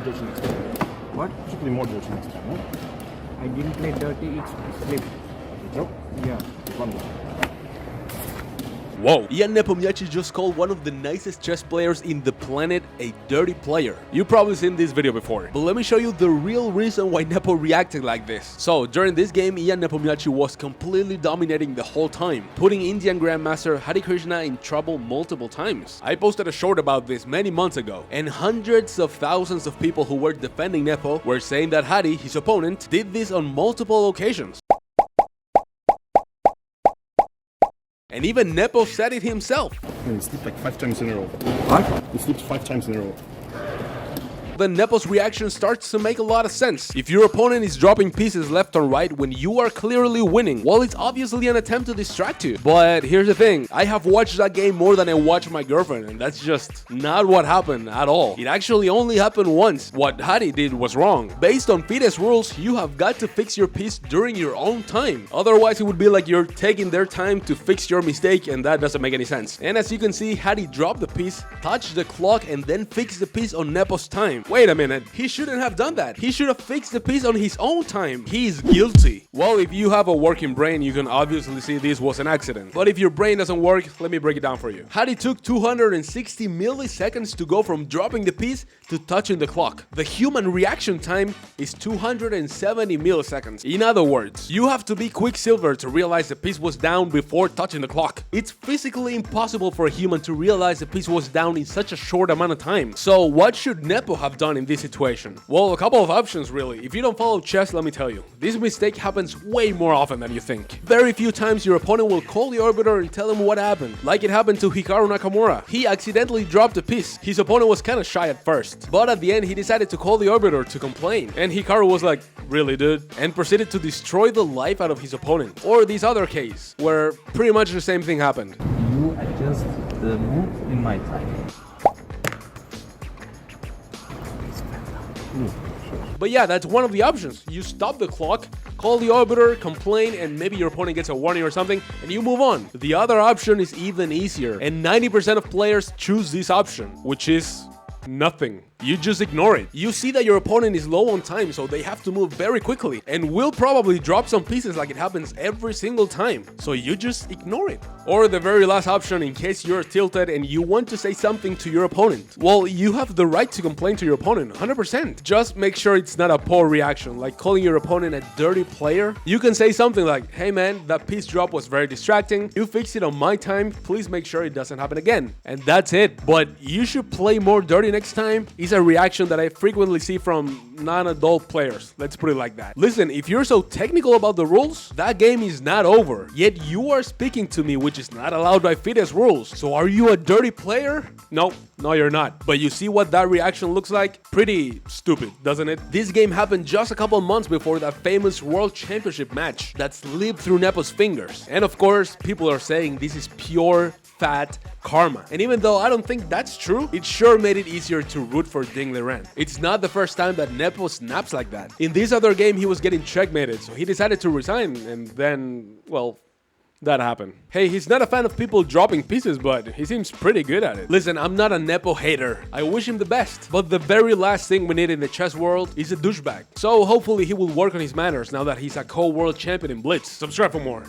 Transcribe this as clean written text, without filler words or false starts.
dirty next time. What? You should play more dirty next time, no? I didn't play dirty, it's slip. No? Yeah. One more. Whoa, Ian Nepomniachtchi just called one of the nicest chess players in the planet a dirty player. You've probably seen this video before, but let me show you the real reason why Nepo reacted like this. So, during this game, Ian Nepomniachtchi was completely dominating the whole time, putting Indian Grandmaster Hari Krishna in trouble multiple times. I posted a short about this many months ago, and hundreds of thousands of people who were defending Nepo were saying that Hari, his opponent, did this on multiple occasions. And even Nepo said it himself. He slipped like 5 times in a row. What? He slipped 5 times in a row. Then Nepo's reaction starts to make a lot of sense. If your opponent is dropping pieces left and right when you are clearly winning, well, it's obviously an attempt to distract you. But here's the thing, I have watched that game more than I watched my girlfriend, and that's just not what happened at all. It actually only happened once. What Hari did was wrong. Based on FIDE's rules, you have got to fix your piece during your own time. Otherwise, it would be like you're taking their time to fix your mistake, and that doesn't make any sense. And as you can see, Hari dropped the piece, touched the clock, and then fixed the piece on Nepo's time. Wait a minute, he shouldn't have done that. He should have fixed the piece on his own time. He's guilty. Well, if you have a working brain, you can obviously see this was an accident. But if your brain doesn't work, let me break it down for you. Hari took 260 milliseconds to go from dropping the piece to touching the clock. The human reaction time is 270 milliseconds. In other words, you have to be Quicksilver to realize the piece was down before touching the clock. It's physically impossible for a human to realize the piece was down in such a short amount of time. So what should Nepo have done in this situation? Well, a couple of options really. If you don't follow chess, let me tell you, this mistake happens way more often than you think. Very few times your opponent will call the arbiter and tell him what happened, like it happened to Hikaru Nakamura. He accidentally dropped a piece. His opponent was kinda shy at first, but at the end he decided to call the arbiter to complain, and Hikaru was like, "Really, dude?" and proceeded to destroy the life out of his opponent. Or this other case, where pretty much the same thing happened. You adjust the move in my time. But yeah, that's one of the options. You stop the clock, call the arbiter, complain, and maybe your opponent gets a warning or something, and you move on. The other option is even easier, and 90% of players choose this option, which is nothing. You just ignore it. You see that your opponent is low on time, so they have to move very quickly, and will probably drop some pieces like it happens every single time. So you just ignore it. Or the very last option, in case you're tilted and you want to say something to your opponent. Well, you have the right to complain to your opponent, 100%. Just make sure it's not a poor reaction, like calling your opponent a dirty player. You can say something like, "Hey man, that piece drop was very distracting. You fixed it on my time. Please make sure it doesn't happen again." And that's it. But you should play more dirty next time. Is a reaction that I frequently see from non-adult players. Let's put it like that. Listen, if you're so technical about the rules, that game is not over. Yet you are speaking to me, which is not allowed by FIDE's rules. So are you a dirty player? No, you're not. But you see what that reaction looks like? Pretty stupid, doesn't it? This game happened just a couple months before that famous World Championship match that slipped through Nepo's fingers. And of course, people are saying this is pure fat karma. And even though I don't think that's true, it sure made it easier to root for Ding Liren. It's not the first time that Nepo snaps like that. In this other game, he was getting checkmated, so he decided to resign, and then, well, that happened. Hey, he's not a fan of people dropping pieces, but he seems pretty good at it. Listen, I'm not a Nepo hater. I wish him the best. But the very last thing we need in the chess world is a douchebag. So hopefully he will work on his manners now that he's a co-world champion in Blitz. Subscribe for more.